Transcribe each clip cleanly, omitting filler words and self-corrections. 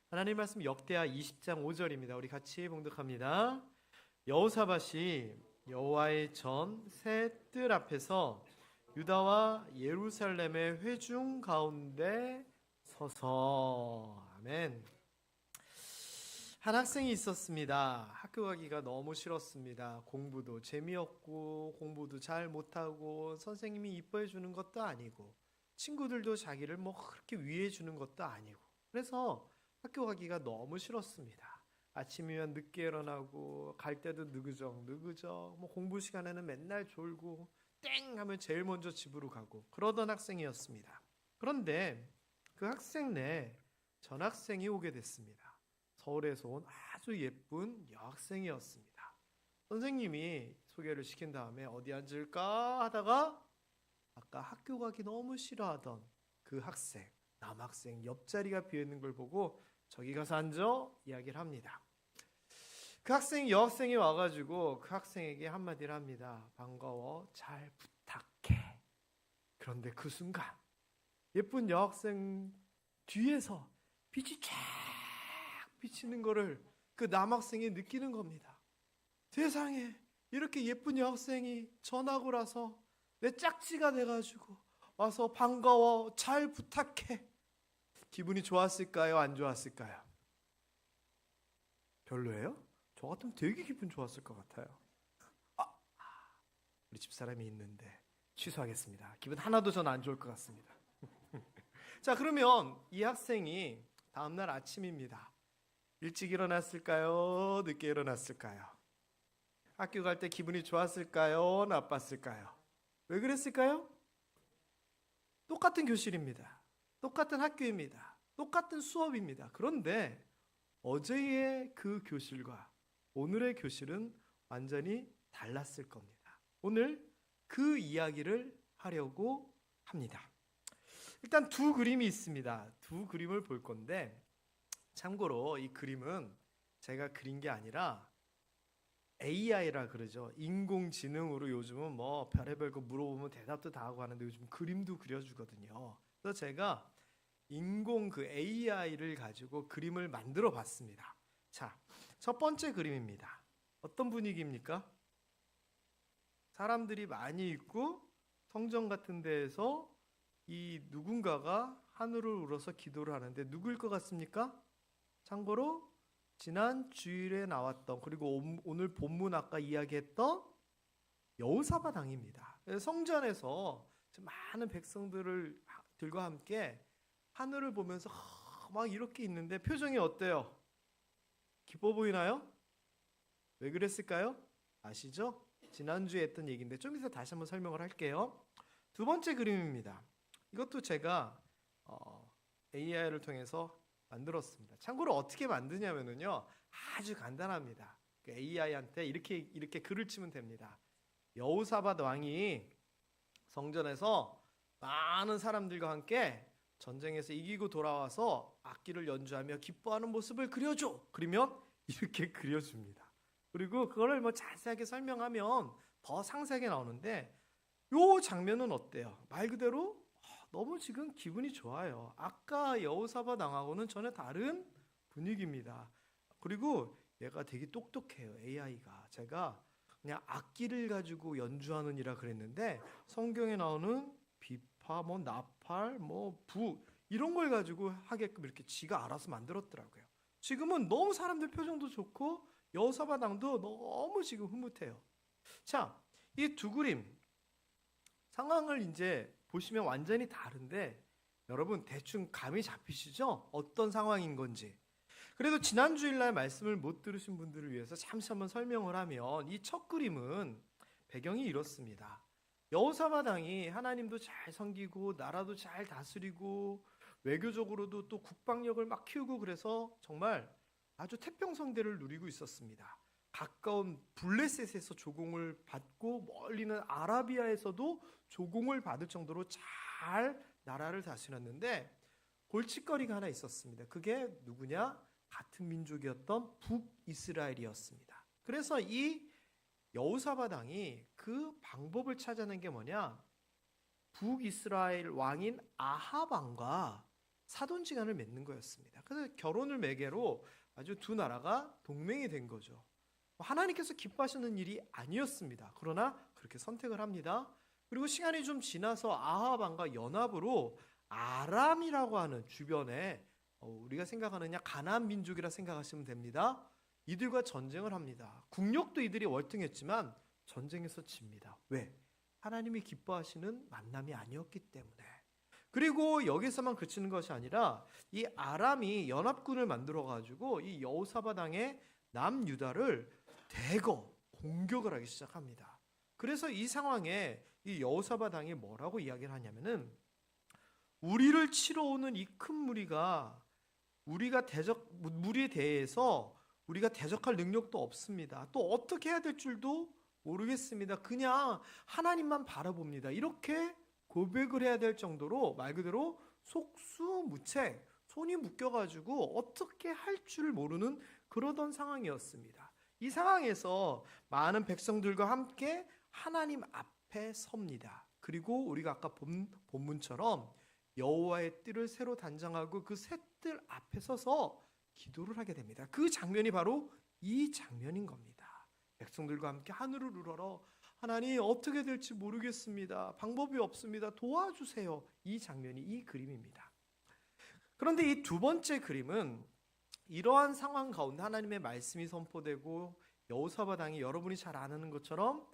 하나님 말씀 역대하 20장 5절입니다. 우리 같이 봉독합니다. 여호사밧이 여호와의 전 새 뜰 앞에서 유다와 예루살렘의 회중 가운데 서서. 아멘. 한 학생이 있었습니다. 학교 가기가 너무 싫었습니다. 공부도 재미없고 공부도 잘 못하고 선생님이 이뻐해 주는 것도 아니고 친구들도 자기를 뭐 그렇게 위해 주는 것도 아니고, 그래서 학교 가기가 너무 싫었습니다. 아침이면 늦게 일어나고 갈 때도 느그적 뭐 공부 시간에는 맨날 졸고 땡 하면 제일 먼저 집으로 가고 그러던 학생이었습니다. 그런데 그 학생 내에 전학생이 오게 됐습니다. 서울에서 온 아주 예쁜 여학생이었습니다. 선생님이 소개를 시킨 다음에 어디 앉을까 하다가 아까 학교 가기 너무 싫어하던 그 학생, 남학생 옆자리가 비어있는 걸 보고 저기 가서 앉아 이야기를 합니다. 그 학생이 여학생이 와가지고 그 학생에게 한마디를 합니다. 반가워, 잘 부탁해. 그런데 그 순간 예쁜 여학생 뒤에서 빛이 쫙 비치는 거를 그 남학생이 느끼는 겁니다. 세상에, 이렇게 예쁜 여학생이 전학을 와서 내 짝지가 돼가지고 와서 반가워, 잘 부탁해. 기분이 좋았을까요? 안 좋았을까요? 별로예요? 저 같으면 되게 기분 좋았을 것 같아요. 우리 집사람이 있는데 취소하겠습니다. 기분 하나도 전 안 좋을 것 같습니다. 자, 그러면 이 학생이 다음날 아침입니다. 일찍 일어났을까요? 늦게 일어났을까요? 학교 갈 때 기분이 좋았을까요? 나빴을까요? 왜 그랬을까요? 똑같은 교실입니다. 똑같은 학교입니다. 똑같은 수업입니다. 그런데 어제의 그 교실과 오늘의 교실은 완전히 달랐을 겁니다. 오늘 그 이야기를 하려고 합니다. 일단 두 그림이 있습니다. 두 그림을 볼 건데, 참고로 이 그림은 제가 그린 게 아니라 AI라 그러죠. 인공지능으로 요즘은 뭐 별의별 거 물어보면 대답도 다 하고 하는데 요즘 그림도 그려주거든요. 그래서 제가 인공 그 AI를 가지고 그림을 만들어 봤습니다. 자, 첫 번째 그림입니다. 어떤 분위기입니까? 사람들이 많이 있고 성전 같은 데에서 이 누군가가 하늘을 우러서 기도를 하는데 누구일 것 같습니까? 참고로 지난 주일에 나왔던, 그리고 오늘 본문 아까 이야기했던 여호사밧 왕입니다. 성전에서 많은 백성들과 함께 하늘을 보면서 막 이렇게 있는데 표정이 어때요? 기뻐 보이나요? 왜 그랬을까요? 아시죠? 지난주에 했던 얘기인데 좀 이따 다시 한번 설명을 할게요. 두 번째 그림입니다. 이것도 제가 AI를 통해서 만들었습니다. 참고로 어떻게 만드냐면요, 아주 간단합니다. AI한테 이렇게 글을 치면 됩니다. 여호사밧 왕이 성전에서 많은 사람들과 함께 전쟁에서 이기고 돌아와서 악기를 연주하며 기뻐하는 모습을 그려줘. 그러면 이렇게 그려줍니다. 그리고 그거를 뭐 자세하게 설명하면 더 상세하게 나오는데, 요 장면은 어때요? 말 그대로 너무 지금 기분이 좋아요. 아까 여호사밧 왕하고는 전혀 다른 분위기입니다. 그리고 얘가 되게 똑똑해요. AI가. 제가 그냥 악기를 가지고 연주하는 이라 그랬는데 성경에 나오는 비파, 뭐 나팔, 뭐 부 이런 걸 가지고 하게끔 이렇게 지가 알아서 만들었더라고요. 지금은 너무 사람들 표정도 좋고 여호사밧 왕도 너무 지금 흐뭇해요. 자, 이 두 그림 상황을 이제 보시면 완전히 다른데 여러분 대충 감이 잡히시죠? 어떤 상황인 건지. 그래도 지난 주일날 말씀을 못 들으신 분들을 위해서 잠시 한번 설명을 하면, 이 첫 그림은 배경이 이렇습니다. 여호사밧 왕이 하나님도 잘 섬기고 나라도 잘 다스리고 외교적으로도 또 국방력을 막 키우고 그래서 정말 아주 태평성대를 누리고 있었습니다. 가까운 블레셋에서 조공을 받고 멀리는 아라비아에서도 조공을 받을 정도로 잘 나라를 다스렸는데 골칫거리가 하나 있었습니다. 그게 누구냐? 같은 민족이었던 북이스라엘이었습니다. 그래서 이 여호사밧 왕이 그 방법을 찾아낸 게 뭐냐? 북이스라엘 왕인 아합 왕과 사돈지간을 맺는 거였습니다. 그래서 결혼을 매개로 아주 두 나라가 동맹이 된 거죠. 하나님께서 기뻐하시는 일이 아니었습니다. 그러나 그렇게 선택을 합니다. 그리고 시간이 좀 지나서 아합 왕과 연합으로 아람이라고 하는 주변에 우리가 생각하느냐 가나안 민족이라 생각하시면 됩니다. 이들과 전쟁을 합니다. 국력도 이들이 월등했지만 전쟁에서 집니다. 왜? 하나님이 기뻐하시는 만남이 아니었기 때문에. 그리고 여기서만 그치는 것이 아니라 이 아람이 연합군을 만들어 가지고 이 여호사밧 왕의 남유다를 대거 공격을 하기 시작합니다. 그래서 이 상황에 이 여호사밧 왕이 뭐라고 이야기를 하냐면은 우리를 치러 오는 이 큰 무리가 무리에 대해서 우리가 대적할 능력도 없습니다. 또 어떻게 해야 될 줄도 모르겠습니다. 그냥 하나님만 바라봅니다. 이렇게 고백을 해야 될 정도로 말 그대로 속수무책, 손이 묶여가지고 어떻게 할 줄 모르는 그러던 상황이었습니다. 이 상황에서 많은 백성들과 함께 하나님 앞에 섭니다. 그리고 우리가 아까 본문처럼 여호와의 뜰을 새로 단장하고 그 새 뜰 앞에 서서 기도를 하게 됩니다. 그 장면이 바로 이 장면인 겁니다. 백성들과 함께 하늘을 우러러 하나님 어떻게 될지 모르겠습니다. 방법이 없습니다. 도와주세요. 이 장면이 이 그림입니다. 그런데 이 두 번째 그림은 이러한 상황 가운데 하나님의 말씀이 선포되고 여호사밧 왕이 여러분이 잘 아는 것처럼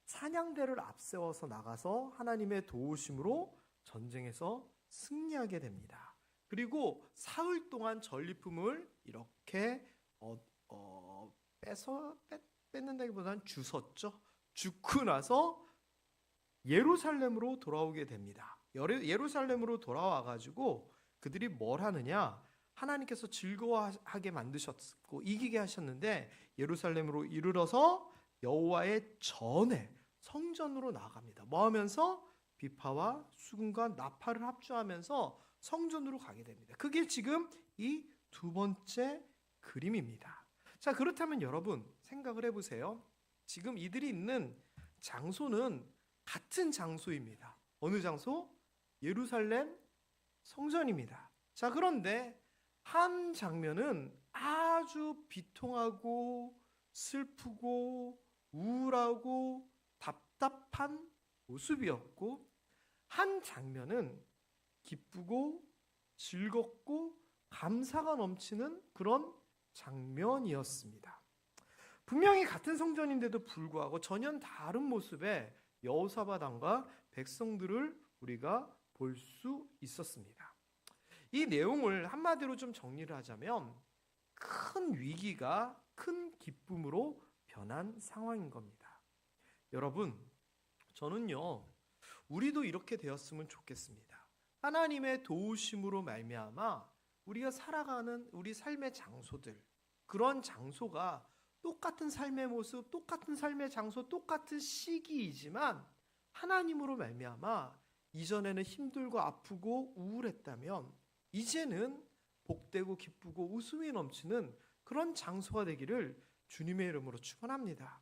사냥대를 앞세워서 나가서 하나님의 도우심으로 전쟁에서 승리하게 됩니다. 그리고 사흘 동안 전리품을 이렇게 뺏는다기보다는 주웠죠. 죽고 나서 예루살렘으로 돌아오게 됩니다. 예루살렘으로 돌아와가지고 그들이 뭘 하느냐? 하나님께서 즐거워하게 만드셨고 이기게 하셨는데 예루살렘으로 이르러서 여호와의 전에 성전으로 나아갑니다. 뭐 하면서? 비파와 수금과 나팔을 합주하면서 성전으로 가게 됩니다. 그게 지금 이 두 번째 그림입니다. 자, 그렇다면 여러분 생각을 해보세요. 지금 이들이 있는 장소는 같은 장소입니다. 어느 장소? 예루살렘 성전입니다. 자, 그런데 한 장면은 아주 비통하고 슬프고 우울하고 답답한 모습이었고 한 장면은 기쁘고 즐겁고 감사가 넘치는 그런 장면이었습니다. 분명히 같은 성전인데도 불구하고 전혀 다른 모습의 여호사밧 왕과 백성들을 우리가 볼 수 있었습니다. 이 내용을 한마디로 좀 정리를 하자면 큰 위기가 큰 기쁨으로 변한 상황인 겁니다. 여러분, 저는요, 우리도 이렇게 되었으면 좋겠습니다. 하나님의 도우심으로 말미암아 우리가 살아가는 우리 삶의 장소들, 그런 장소가 똑같은 삶의 모습, 똑같은 삶의 장소, 똑같은 시기이지만 하나님으로 말미암아 이전에는 힘들고 아프고 우울했다면 이제는 복되고 기쁘고 웃음이 넘치는 그런 장소가 되기를 주님의 이름으로 축원합니다.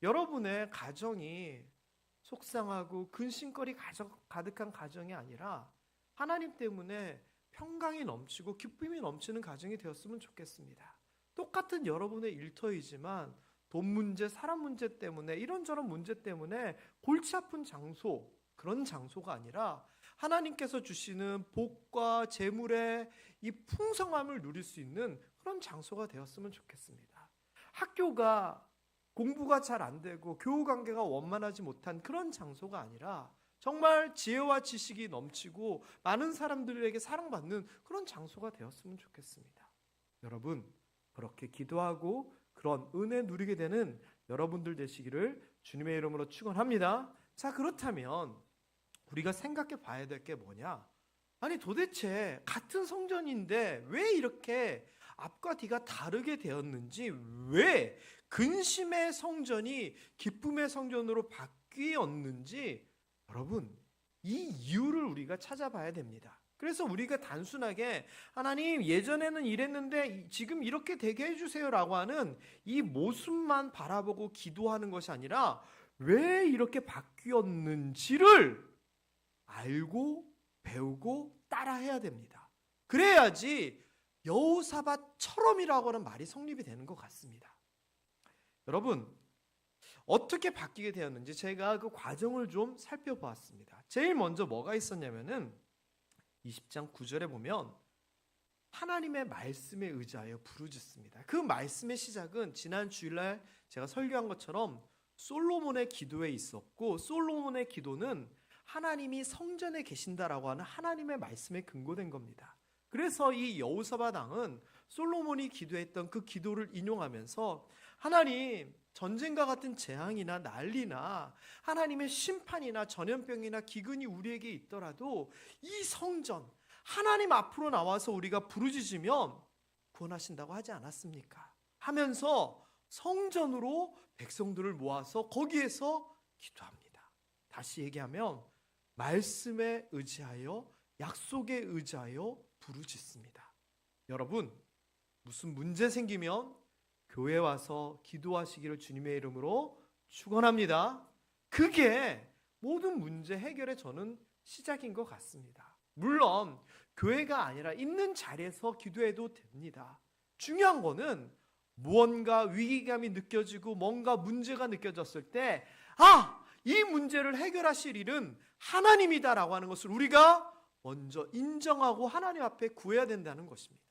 여러분의 가정이 속상하고 근심거리 가득한 가정이 아니라 하나님 때문에 평강이 넘치고 기쁨이 넘치는 가정이 되었으면 좋겠습니다. 똑같은 여러분의 일터이지만 돈 문제, 사람 문제 때문에 이런저런 문제 때문에 골치 아픈 장소, 그런 장소가 아니라 하나님께서 주시는 복과 재물의 이 풍성함을 누릴 수 있는 그런 장소가 되었으면 좋겠습니다. 학교가 공부가 잘 안 되고 교우 관계가 원만하지 못한 그런 장소가 아니라 정말 지혜와 지식이 넘치고 많은 사람들에게 사랑받는 그런 장소가 되었으면 좋겠습니다. 여러분, 그렇게 기도하고 그런 은혜 누리게 되는 여러분들 되시기를 주님의 이름으로 축원합니다. 자, 그렇다면 우리가 생각해 봐야 될 게 뭐냐? 아니, 도대체 같은 성전인데 왜 이렇게 앞과 뒤가 다르게 되었는지, 왜 근심의 성전이 기쁨의 성전으로 바뀌었는지, 여러분, 이 이유를 우리가 찾아봐야 됩니다. 그래서 우리가 단순하게 하나님 예전에는 이랬는데 지금 이렇게 되게 해주세요라고 하는 이 모습만 바라보고 기도하는 것이 아니라 왜 이렇게 바뀌었는지를 알고 배우고 따라해야 됩니다. 그래야지 여호사밧처럼이라고 하는 말이 성립이 되는 것 같습니다. 여러분, 어떻게 바뀌게 되었는지 제가 그 과정을 좀 살펴보았습니다. 제일 먼저 뭐가 있었냐면은 20장 9절에 보면 하나님의 말씀에 의지하여 부르짖습니다. 그 말씀의 시작은 지난 주일날 제가 설교한 것처럼 솔로몬의 기도에 있었고, 솔로몬의 기도는 하나님이 성전에 계신다라고 하는 하나님의 말씀에 근거된 겁니다. 그래서 이 여호사밧 왕은 솔로몬이 기도했던 그 기도를 인용하면서 하나님, 전쟁과 같은 재앙이나 난리나 하나님의 심판이나 전염병이나 기근이 우리에게 있더라도 이 성전, 하나님 앞으로 나와서 우리가 부르짖으면 구원하신다고 하지 않았습니까? 하면서 성전으로 백성들을 모아서 거기에서 기도합니다. 다시 얘기하면 말씀에 의지하여, 약속에 의지하여 부르짖습니다. 여러분, 무슨 문제 생기면 교회 와서 기도하시기를 주님의 이름으로 축원합니다. 그게 모든 문제 해결의 저는 시작인 것 같습니다. 물론 교회가 아니라 있는 자리에서 기도해도 됩니다. 중요한 거는 무언가 위기감이 느껴지고 뭔가 문제가 느껴졌을 때 이 문제를 해결하실 일은 하나님이다라고 하는 것을 우리가 먼저 인정하고 하나님 앞에 구해야 된다는 것입니다.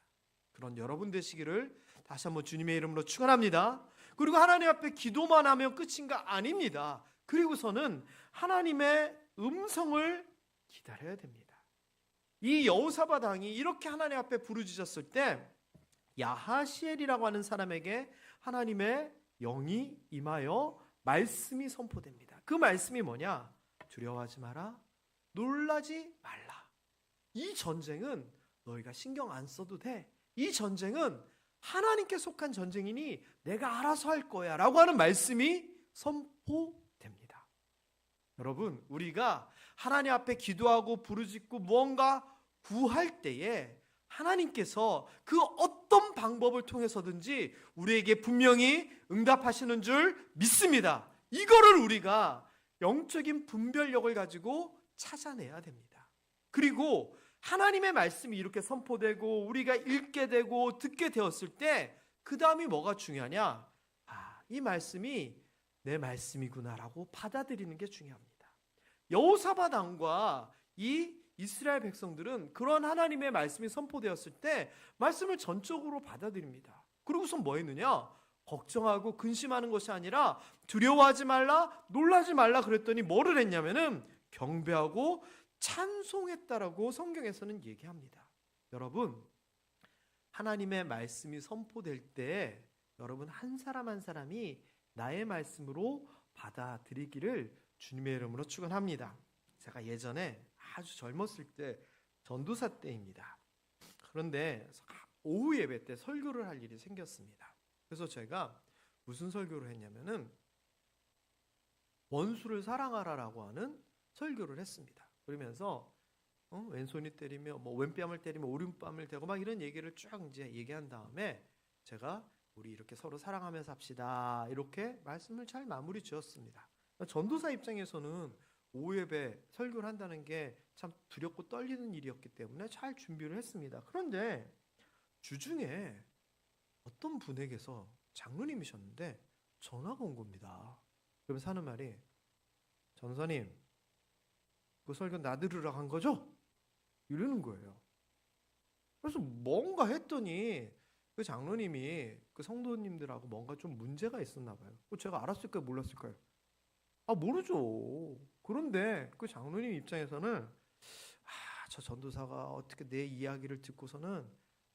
그런 여러분 되시기를 다시 한번 주님의 이름으로 축원합니다. 그리고 하나님 앞에 기도만 하면 끝인가? 아닙니다. 그리고서는 하나님의 음성을 기다려야 됩니다. 이 여호사밧 왕이 이렇게 하나님 앞에 부르짖었을 때 야하시엘이라고 하는 사람에게 하나님의 영이 임하여 말씀이 선포됩니다. 그 말씀이 뭐냐? 두려워하지 마라, 놀라지 말라. 이 전쟁은 너희가 신경 안 써도 돼. 이 전쟁은 하나님께 속한 전쟁이니 내가 알아서 할 거야 라고 하는 말씀이 선포됩니다. 여러분, 우리가 하나님 앞에 기도하고 부르짖고 무언가 구할 때에 하나님께서 그 어떤 방법을 통해서든지 우리에게 분명히 응답하시는 줄 믿습니다. 이거를 우리가 영적인 분별력을 가지고 찾아내야 됩니다. 그리고 하나님의 말씀이 이렇게 선포되고 우리가 읽게 되고 듣게 되었을 때 그 다음이 뭐가 중요하냐? 이 말씀이 내 말씀이구나라고 받아들이는 게 중요합니다. 여호사밧 왕과 이 이스라엘 백성들은 그런 하나님의 말씀이 선포되었을 때 말씀을 전적으로 받아들입니다. 그러고서 뭐 했느냐? 걱정하고 근심하는 것이 아니라 두려워하지 말라, 놀라지 말라 그랬더니 뭐를 했냐면은 경배하고 찬송했다라고 성경에서는 얘기합니다. 여러분, 하나님의 말씀이 선포될 때 여러분 한 사람 한 사람이 나의 말씀으로 받아들이기를 주님의 이름으로 축원합니다. 제가 예전에 아주 젊었을 때 전도사 때입니다. 그런데 오후 예배 때 설교를 할 일이 생겼습니다. 그래서 제가 무슨 설교를 했냐면은 원수를 사랑하라라고 하는 설교를 했습니다. 그러면서 왼손이 때리며 왼뺨을 때리며 오른뺨을 대고 막 이런 얘기를 쭉 이제 얘기한 다음에 제가 우리 이렇게 서로 사랑하면서 합시다 이렇게 말씀을 잘 마무리 지었습니다. 전도사 입장에서는 오후 예배 설교를 한다는 게 참 두렵고 떨리는 일이었기 때문에 잘 준비를 했습니다. 그런데 주중에 어떤 분에게서 장로님이셨는데 전화가 온 겁니다. 그러면서 하는 말이 전사님 그 설교 나 들으라고 한 거죠? 이러는 거예요. 그래서 뭔가 했더니 그 장로님이 그 성도님들하고 뭔가 좀 문제가 있었나 봐요. 제가 알았을까요? 몰랐을까요? 모르죠. 그런데 그 장로님 입장에서는 저 전도사가 어떻게 내 이야기를 듣고서는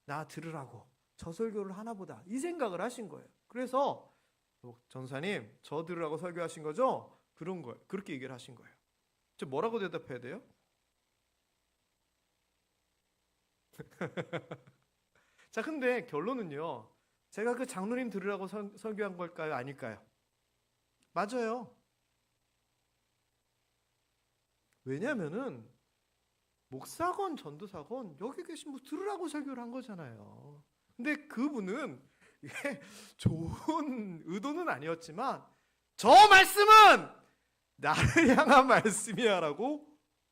나 들으라고 저 설교를 하나 보다 이 생각을 하신 거예요. 그래서 전사님 저 들으라고 설교하신 거죠? 그런 거예요. 그렇게 얘기를 하신 거예요. 저 뭐라고 대답해야 돼요? 자, 근데 결론은요. 제가 그 장로님 들으라고 설교한 걸까요? 아닐까요? 맞아요. 왜냐면은 목사건 전도사건 여기 계신 분 들으라고 설교를 한 거잖아요. 근데 그분은 이게 좋은 의도는 아니었지만 저 말씀은 나를 향한 말씀이야 라고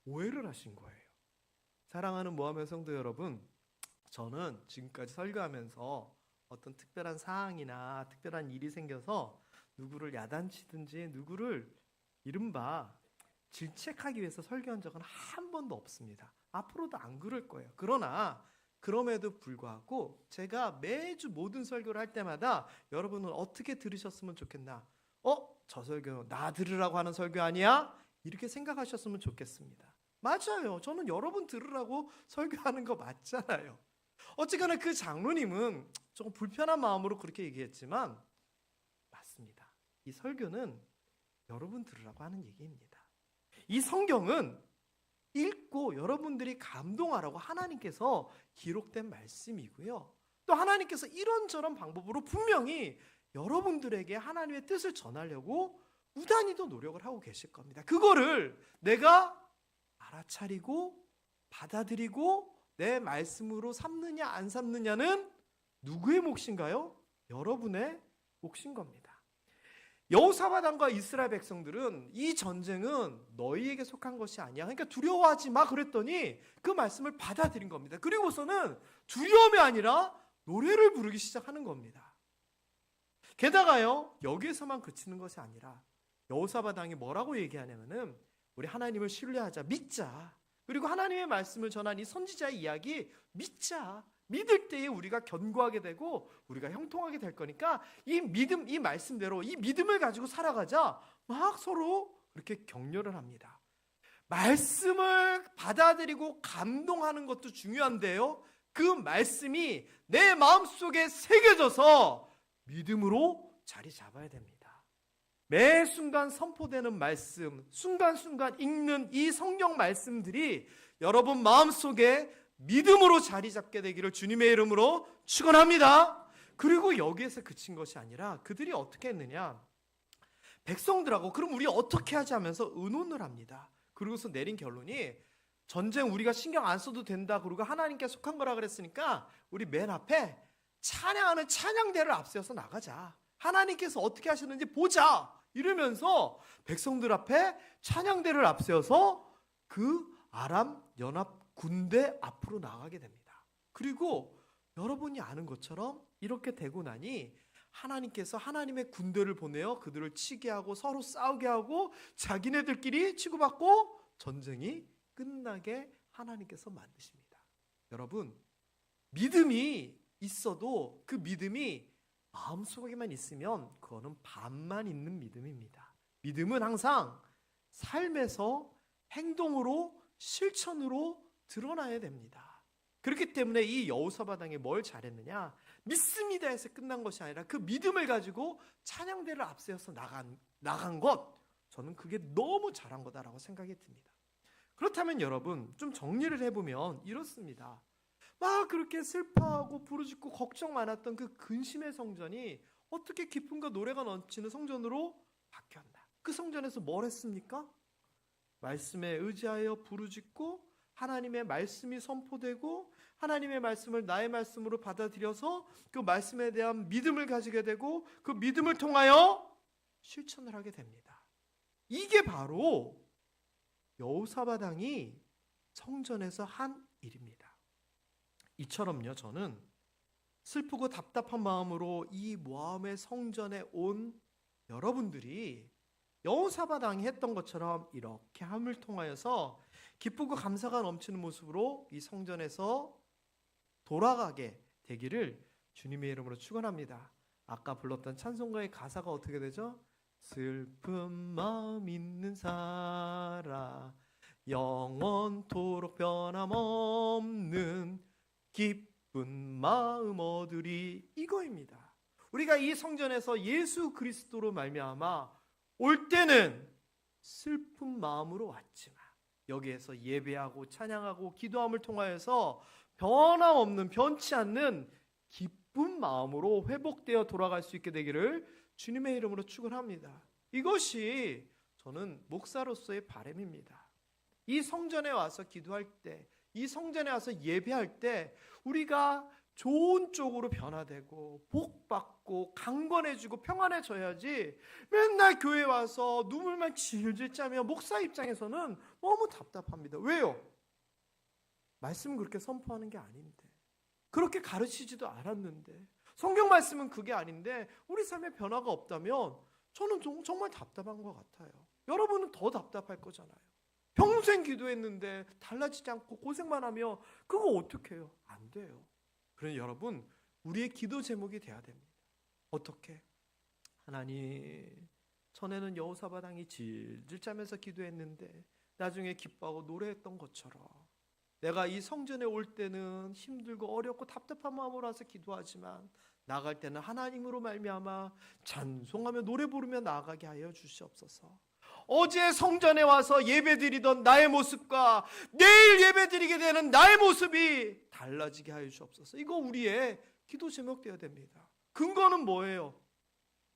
오해를 하신 거예요. 사랑하는 모함의 성도 여러분, 저는 지금까지 설교하면서 어떤 특별한 사항이나 특별한 일이 생겨서 누구를 야단치든지 누구를 이른바 질책하기 위해서 설교한 적은 한 번도 없습니다. 앞으로도 안 그럴 거예요. 그러나 그럼에도 불구하고 제가 매주 모든 설교를 할 때마다 여러분은 어떻게 들으셨으면 좋겠나? 저 설교 나 들으라고 하는 설교 아니야? 이렇게 생각하셨으면 좋겠습니다. 맞아요. 저는 여러분 들으라고 설교하는 거 맞잖아요. 어쨌거나 그 장로님은 조금 불편한 마음으로 그렇게 얘기했지만 맞습니다. 이 설교는 여러분 들으라고 하는 얘기입니다. 이 성경은 읽고 여러분들이 감동하라고 하나님께서 기록된 말씀이고요. 또 하나님께서 이런저런 방법으로 분명히 여러분들에게 하나님의 뜻을 전하려고 무단히도 노력을 하고 계실 겁니다. 그거를 내가 알아차리고 받아들이고 내 말씀으로 삼느냐 안 삼느냐는 누구의 몫인가요? 여러분의 몫인 겁니다. 여호사밧 이스라엘 백성들은 이 전쟁은 너희에게 속한 것이 아니야. 그러니까 두려워하지 마 그랬더니 그 말씀을 받아들인 겁니다. 그리고서는 두려움이 아니라 노래를 부르기 시작하는 겁니다. 게다가요, 여기에서만 그치는 것이 아니라 여호사밧 왕이 뭐라고 얘기하냐면은 우리 하나님을 신뢰하자, 믿자. 그리고 하나님의 말씀을 전한 이 선지자의 이야기 믿자. 믿을 때에 우리가 견고하게 되고 우리가 형통하게 될 거니까 이 믿음, 이 말씀대로 이 믿음을 가지고 살아가자. 막 서로 그렇게 격려를 합니다. 말씀을 받아들이고 감동하는 것도 중요한데요. 그 말씀이 내 마음속에 새겨져서 믿음으로 자리 잡아야 됩니다. 매 순간 선포되는 말씀, 순간순간 읽는 이 성경 말씀들이 여러분 마음속에 믿음으로 자리 잡게 되기를 주님의 이름으로 축원합니다. 그리고 여기에서 그친 것이 아니라 그들이 어떻게 했느냐? 백성들하고 그럼 우리 어떻게 하지 하면서 의논을 합니다. 그러고서 내린 결론이 전쟁 우리가 신경 안 써도 된다. 그리고 하나님께 속한 거라 그랬으니까 우리 맨 앞에 찬양하는 찬양대를 앞세워서 나가자. 하나님께서 어떻게 하시는지 보자. 이러면서 백성들 앞에 찬양대를 앞세워서 그 아람 연합 군대 앞으로 나가게 됩니다. 그리고 여러분이 아는 것처럼 이렇게 되고 나니 하나님께서 하나님의 군대를 보내어 그들을 치게 하고 서로 싸우게 하고 자기네들끼리 치고받고 전쟁이 끝나게 하나님께서 만드십니다. 여러분, 믿음이 있어도 그 믿음이 마음속에만 있으면 그거는 반만 있는 믿음입니다. 믿음은 항상 삶에서 행동으로 실천으로 드러나야 됩니다. 그렇기 때문에 이 여호사밧 왕이 뭘 잘했느냐? 믿습니다 해서 끝난 것이 아니라 그 믿음을 가지고 찬양대를 앞세워서 나간 것, 저는 그게 너무 잘한 거다라고 생각이 듭니다. 그렇다면 여러분 좀 정리를 해보면 이렇습니다. 막 그렇게 슬퍼하고 부르짖고 걱정 많았던 그 근심의 성전이 어떻게 기쁨과 노래가 넘치는 성전으로 바뀌었나? 그 성전에서 뭘 했습니까? 말씀에 의지하여 부르짖고 하나님의 말씀이 선포되고 하나님의 말씀을 나의 말씀으로 받아들여서 그 말씀에 대한 믿음을 가지게 되고 그 믿음을 통하여 실천을 하게 됩니다. 이게 바로 여호사밧 왕이 성전에서 한 일입니다. 이처럼요, 저는 슬프고 답답한 마음으로 이 모함의 성전에 온 여러분들이 여호사밧 왕이 했던 것처럼 이렇게 함을 통하여서 기쁘고 감사가 넘치는 모습으로 이 성전에서 돌아가게 되기를 주님의 이름으로 축원합니다. 아까 불렀던 찬송가의 가사가 어떻게 되죠? 슬픈 마음 있는 사람 영원토록 변함없는 기쁜 마음 얻으리, 이거입니다. 우리가 이 성전에서 예수 그리스도로 말미암아 올 때는 슬픈 마음으로 왔지만 여기에서 예배하고 찬양하고 기도함을 통하여서 변함없는 변치 않는 기쁜 마음으로 회복되어 돌아갈 수 있게 되기를 주님의 이름으로 축원합니다. 이것이 저는 목사로서의 바람입니다. 이 성전에 와서 기도할 때, 이 성전에 와서 예배할 때 우리가 좋은 쪽으로 변화되고 복받고 강건해지고 평안해져야지 맨날 교회 와서 눈물만 질질 짜며 목사 입장에서는 너무 답답합니다. 왜요? 말씀은 그렇게 선포하는 게 아닌데. 그렇게 가르치지도 않았는데, 성경 말씀은 그게 아닌데 우리 삶에 변화가 없다면 저는 정말 답답한 것 같아요. 여러분은 더 답답할 거잖아요. 평생 기도했는데 달라지지 않고 고생만 하며 그거 어떻게 해요? 안 돼요. 그러니 여러분, 우리의 기도 제목이 돼야 됩니다. 어떻게? 하나님, 전에는 여호사밧 왕이 질질 짜면서 기도했는데 나중에 기뻐하고 노래했던 것처럼 내가 이 성전에 올 때는 힘들고 어렵고 답답한 마음으로 와서 기도하지만 나갈 때는 하나님으로 말미암아 찬송하며 노래 부르며 나아가게 하여 주시옵소서. 어제 성전에 와서 예배드리던 나의 모습과 내일 예배드리게 되는 나의 모습이 달라지게 하여 주옵소서. 이거 우리의 기도 제목 되어야 됩니다. 근거는 뭐예요?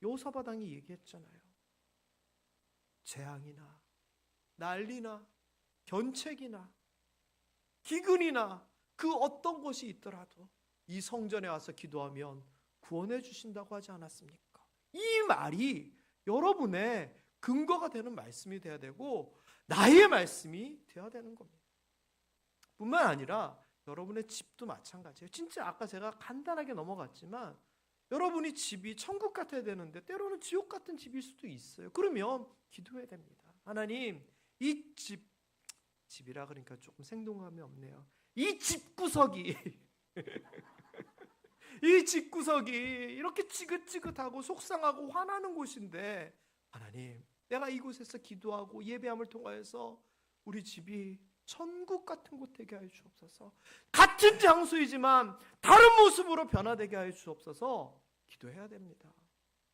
여호사밧 왕이 얘기했잖아요. 재앙이나 난리나 견책이나 기근이나 그 어떤 것이 있더라도 이 성전에 와서 기도하면 구원해 주신다고 하지 않았습니까? 이 말이 여러분의 근거가 되는 말씀이 되어야 되고 나의 말씀이 되어야 되는 겁니다. 뿐만 아니라 여러분의 집도 마찬가지예요. 진짜 아까 제가 간단하게 넘어갔지만 여러분이 집이 천국 같아야 되는데 때로는 지옥 같은 집일 수도 있어요. 그러면 기도해야 됩니다. 하나님, 이 집이라 그러니까 조금 생동감이 없네요. 이 집구석이 이 집구석이 이렇게 지긋지긋하고 속상하고 화나는 곳인데 하나님, 내가 이곳에서 기도하고 예배함을 통하여서 우리 집이 천국 같은 곳 되게 하여 주옵소서. 같은 장소이지만 다른 모습으로 변화되게 하여 주옵소서. 기도해야 됩니다.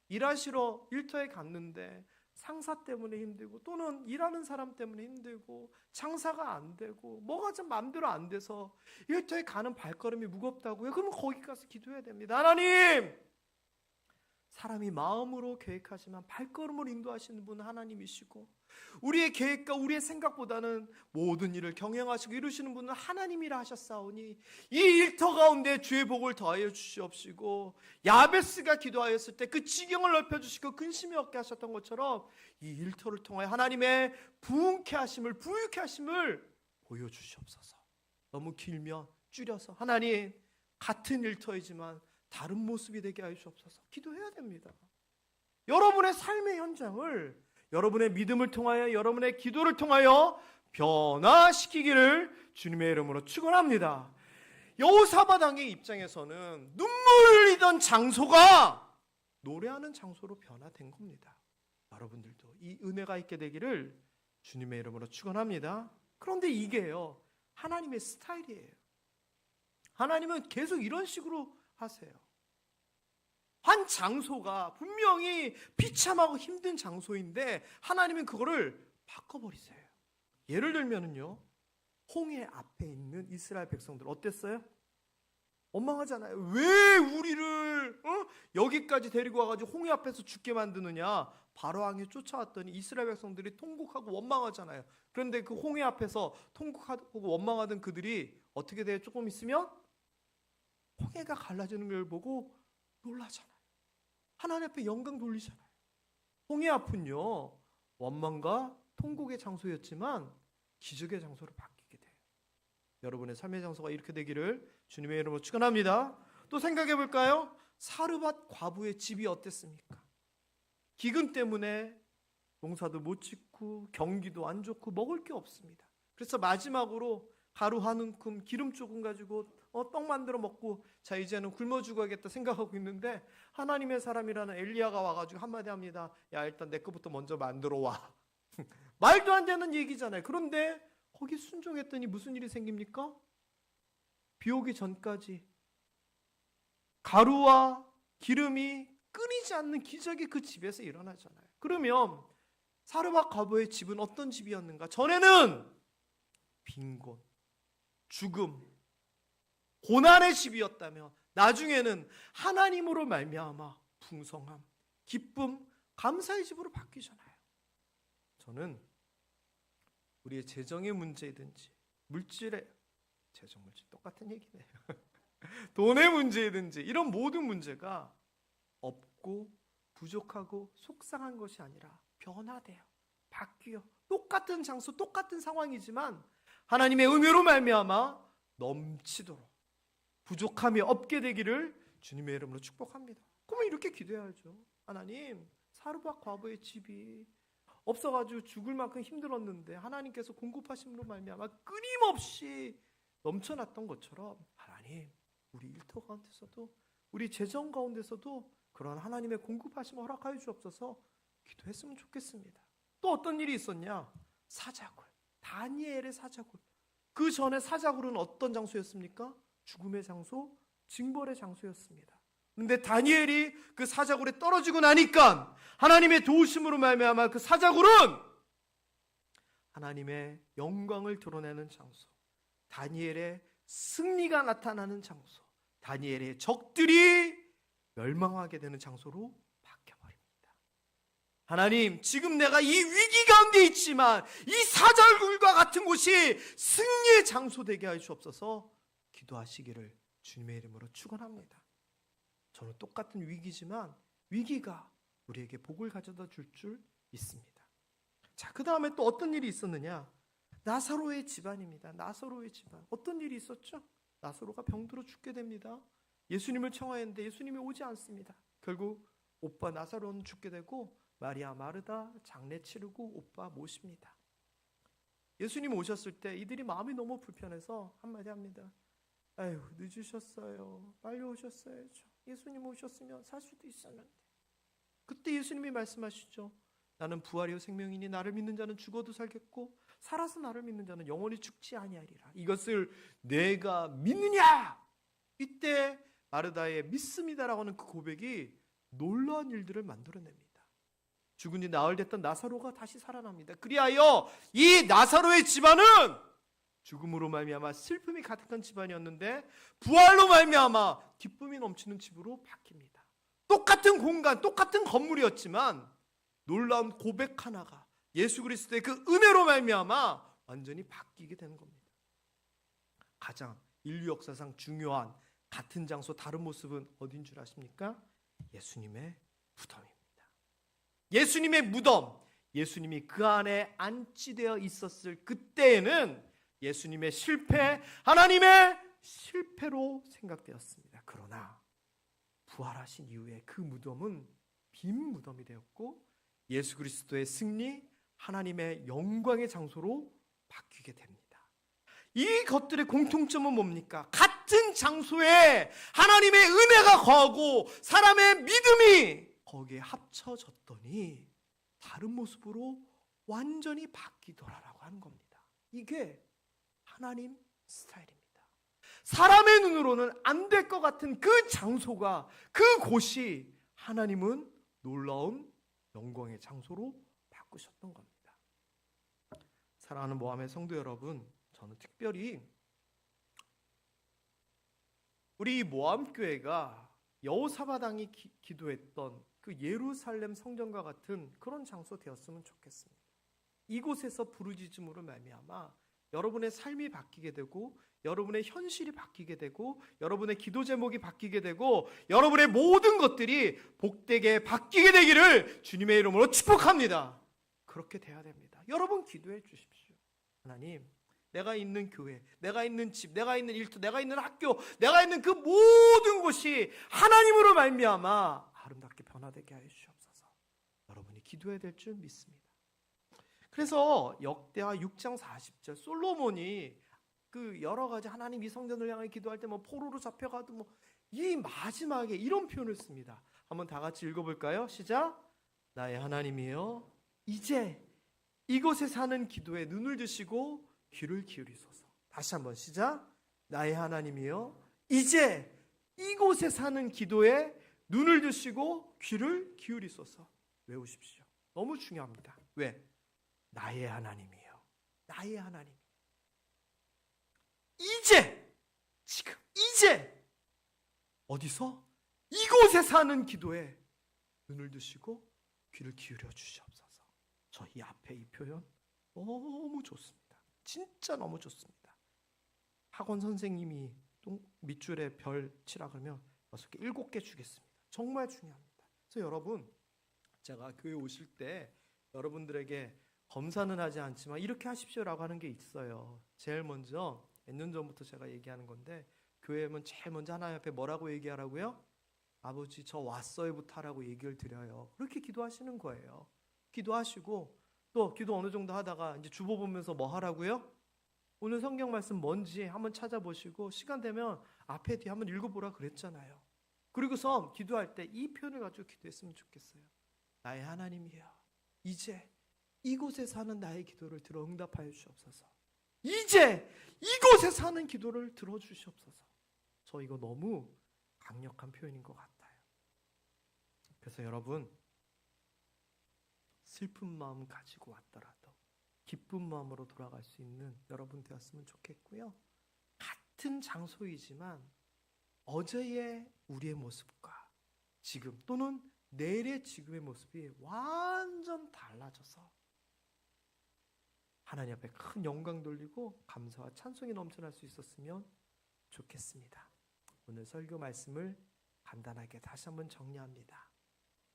일하시러 일터에 갔는데 상사 때문에 힘들고 또는 일하는 사람 때문에 힘들고 장사가 안 되고 뭐가 좀 마음대로 안 돼서 일터에 가는 발걸음이 무겁다고요. 그러면 거기 가서 기도해야 됩니다. 하나님, 사람이 마음으로 계획하지만 발걸음으로 인도하시는 분은 하나님이시고 우리의 계획과 우리의 생각보다는 모든 일을 경영하시고 이루시는 분은 하나님이라 하셨사오니 이 일터 가운데 주의 복을 더하여 주시옵시고 야베스가 기도하였을 때 그 지경을 넓혀주시고 근심이 없게 하셨던 것처럼 이 일터를 통하여 하나님의 부흥케 하심을 부유케 하심을 보여주시옵소서. 너무 길면 줄여서 하나님, 같은 일터이지만 다른 모습이 되게 하여 주옵소서. 기도해야 됩니다. 여러분의 삶의 현장을 여러분의 믿음을 통하여 여러분의 기도를 통하여 변화시키기를 주님의 이름으로 축원합니다. 여호사밧 왕의 입장에서는 눈물 흘리던 장소가 노래하는 장소로 변화된 겁니다. 여러분들도 이 은혜가 있게 되기를 주님의 이름으로 축원합니다. 그런데 이게요, 하나님의 스타일이에요. 하나님은 계속 이런 식으로 하세요. 한 장소가 분명히 비참하고 힘든 장소인데 하나님은 그거를 바꿔버리세요. 예를 들면은요, 홍해 앞에 있는 이스라엘 백성들 어땠어요? 원망하잖아요. 왜 우리를 여기까지 데리고 와가지고 홍해 앞에서 죽게 만드느냐. 바로 왕이 쫓아왔더니 이스라엘 백성들이 통곡하고 원망하잖아요. 그런데 그 홍해 앞에서 통곡하고 원망하던 그들이 어떻게 돼요? 조금 있으면 홍해가 갈라지는 걸 보고 놀라잖아요. 하나님 앞에 영광 돌리잖아요. 홍해 앞은요, 원망과 통곡의 장소였지만 기적의 장소로 바뀌게 돼요. 여러분의 삶의 장소가 이렇게 되기를 주님의 이름으로 축원합니다. 또 생각해 볼까요? 사르밧 과부의 집이 어땠습니까? 기근 때문에 농사도 못 짓고 경기도 안 좋고 먹을 게 없습니다. 그래서 마지막으로 가루 한 움큼 기름 조금 가지고 떡 만들어 먹고 자 이제는 굶어 죽어야겠다 생각하고 있는데 하나님의 사람이라는 엘리야가 와가지고 한마디 합니다. 야, 일단 내 거부터 먼저 만들어 와. 말도 안 되는 얘기잖아요. 그런데 거기 순종했더니 무슨 일이 생깁니까? 비 오기 전까지 가루와 기름이 끊이지 않는 기적이 그 집에서 일어나잖아요. 그러면 사르밧 과부의 집은 어떤 집이었는가? 전에는 빈곤, 죽음, 고난의 집이었다면 나중에는 하나님으로 말미암아 풍성함, 기쁨, 감사의 집으로 바뀌잖아요. 저는 우리의 재정의 문제이든지 물질의 재정 물질 똑같은 얘기네요. 돈의 문제이든지 이런 모든 문제가 없고 부족하고 속상한 것이 아니라 변화돼요. 바뀌어. 똑같은 장소, 똑같은 상황이지만 하나님의 은혜로 말미암아 넘치도록 부족함이 없게 되기를 주님의 이름으로 축복합니다. 그러면 이렇게 기도해야죠. 하나님, 사르밧 과부의 집이 없어가지고 죽을 만큼 힘들었는데 하나님께서 공급하심으로 말미암아 끊임없이 넘쳐났던 것처럼 하나님, 우리 일터 가운데서도 우리 재정 가운데서도 그런 하나님의 공급하심을 허락하여 주옵소서 기도했으면 좋겠습니다. 또 어떤 일이 있었냐? 사자굴, 다니엘의 사자굴. 그 전에 사자굴은 어떤 장소였습니까? 죽음의 장소, 징벌의 장소였습니다. 근데 다니엘이 그 사자굴에 떨어지고 나니까 하나님의 도우심으로 말미암아 그 사자굴은 하나님의 영광을 드러내는 장소, 다니엘의 승리가 나타나는 장소, 다니엘의 적들이 멸망하게 되는 장소로 바뀌어버립니다. 하나님, 지금 내가 이 위기 가운데 있지만 이 사자굴과 같은 곳이 승리의 장소 되게 하여 주옵소서 기도하시기를 주님의 이름으로 축원합니다. 저는 똑같은 위기지만 위기가 우리에게 복을 가져다 줄 믿습니다. 자, 그 다음에 또 어떤 일이 있었느냐? 나사로의 집안입니다. 나사로의 집안. 어떤 일이 있었죠? 나사로가 병들어 죽게 됩니다. 예수님을 청하였는데 예수님이 오지 않습니다. 결국 오빠 나사로는 죽게 되고 마리아 마르다 장례 치르고 오빠 모십니다. 예수님 오셨을 때 이들이 마음이 너무 불편해서 한마디 합니다. 아유, 늦으셨어요. 빨리 오셨어야죠. 예수님 오셨으면 살 수도 있었는데. 그때 예수님이 말씀하시죠. 나는 부활이요 생명이니 나를 믿는 자는 죽어도 살겠고 살아서 나를 믿는 자는 영원히 죽지 아니하리라. 이것을 내가 믿느냐? 이때 마르다의 믿습니다라고 하는 그 고백이 놀라운 일들을 만들어냅니다. 죽은 지 나흘 됐던 나사로가 다시 살아납니다. 그리하여 이 나사로의 집안은 죽음으로 말미암아 슬픔이 가득한 집안이었는데 부활로 말미암아 기쁨이 넘치는 집으로 바뀝니다. 똑같은 공간, 똑같은 건물이었지만 놀라운 고백 하나가 예수 그리스도의 그 은혜로 말미암아 완전히 바뀌게 되는 겁니다. 가장 인류 역사상 중요한 같은 장소 다른 모습은 어딘 줄 아십니까? 예수님의 무덤입니다. 예수님의 무덤, 예수님이 그 안에 안치되어 있었을 그때에는 예수님의 실패, 하나님의 실패로 생각되었습니다. 그러나 부활하신 이후에 그 무덤은 빈 무덤이 되었고 예수 그리스도의 승리, 하나님의 영광의 장소로 바뀌게 됩니다. 이 것들의 공통점은 뭡니까? 같은 장소에 하나님의 은혜가 거하고 사람의 믿음이 거기에 합쳐졌더니 다른 모습으로 완전히 바뀌더라라고 하는 겁니다. 이게 하나님 스타일입니다. 사람의 눈으로는 안 될 것 같은 그 장소가, 그 곳이 하나님은 놀라운 영광의 장소로 바꾸셨던 겁니다. 사랑하는 모함의 성도 여러분, 저는 특별히 우리 모함교회가 여호사바당이 기도했던 그 예루살렘 성전과 같은 그런 장소 되었으면 좋겠습니다. 이곳에서 부르짖음으로 말미암아 여러분의 삶이 바뀌게 되고 여러분의 현실이 바뀌게 되고 여러분의 기도 제목이 바뀌게 되고 여러분의 모든 것들이 복되게 바뀌게 되기를 주님의 이름으로 축복합니다. 그렇게 돼야 됩니다. 여러분 기도해 주십시오. 하나님, 내가 있는 교회, 내가 있는 집, 내가 있는 일터, 내가 있는 학교, 내가 있는 그 모든 곳이 하나님으로 말미암아 아름답게 변화되게 하여 주옵소서. 여러분이 기도해야 될 줄 믿습니다. 그래서 역대하 6장 40절 솔로몬이 그 여러 가지 하나님 이 성전을 향해 기도할 때 뭐 포로로 잡혀가도 뭐 이 마지막에 이런 표현을 씁니다. 한번 다 같이 읽어볼까요? 시작. 나의 하나님이여, 이제 이곳에 사는 기도에 눈을 드시고 귀를 기울이소서. 다시 한번 시작. 나의 하나님이여, 이제 이곳에 사는 기도에 눈을 드시고 귀를 기울이소서. 외우십시오. 너무 중요합니다. 왜? 나의 하나님이요. 나의 하나님. 이제, 지금, 이제 어디서? 이곳에 사는 기도에 눈을 드시고 귀를 기울여 주시옵소서. 저 이 앞에 이 표현 너무 좋습니다. 진짜 너무 좋습니다. 학원 선생님이 밑줄에 별 치라 그러면 6개, 7개 주겠습니다. 정말 중요합니다. 그래서 여러분, 제가 교회 오실 때 여러분들에게 검사는 하지 않지만 이렇게 하십시오라고 하는 게 있어요. 제일 먼저 몇 년 전부터 제가 얘기하는 건데 교회 오면 제일 먼저 하나님 앞에 뭐라고 얘기하라고요? 아버지 저 왔어요부터 하라고 얘기를 드려요. 그렇게 기도하시는 거예요. 기도하시고 또 기도 어느 정도 하다가 이제 주보 보면서 뭐 하라고요? 오늘 성경 말씀 뭔지 한번 찾아보시고 시간 되면 앞에 뒤에 한번 읽어보라 그랬잖아요. 그리고서 기도할 때 이 표현을 가지고 기도했으면 좋겠어요. 나의 하나님이여, 이제 이곳에 사는 나의 기도를 들어 응답하여 주옵소서. 이제 이곳에 사는 기도를 들어주시옵소서. 저 이거 너무 강력한 표현인 것 같아요. 그래서 여러분, 슬픈 마음 가지고 왔더라도 기쁜 마음으로 돌아갈 수 있는 여러분 되었으면 좋겠고요. 같은 장소이지만 어제의 우리의 모습과 지금 또는 내일의 지금의 모습이 완전 달라져서 하나님 앞에 큰 영광 돌리고 감사와 찬송이 넘쳐날 수 있었으면 좋겠습니다. 오늘 설교 말씀을 간단하게 다시 한번 정리합니다.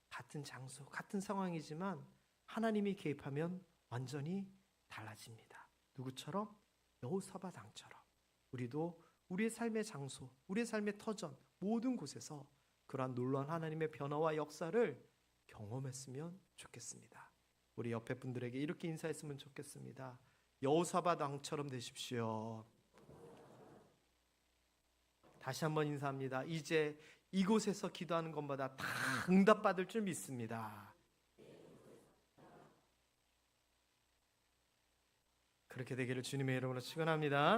같은 장소, 같은 상황이지만 하나님이 개입하면 완전히 달라집니다. 누구처럼? 여호사밧 왕처럼 우리도 우리의 삶의 장소, 우리의 삶의 터전 모든 곳에서 그러한 놀라운 하나님의 변화와 역사를 경험했으면 좋겠습니다. 우리 옆에 분들에게 이렇게 인사했으면 좋겠습니다. 여호사밧 왕처럼 되십시오. 다시 한번 인사합니다. 이제 이곳에서 기도하는 것마다 다 응답받을 줄 믿습니다. 그렇게 되기를 주님의 이름으로 축원합니다.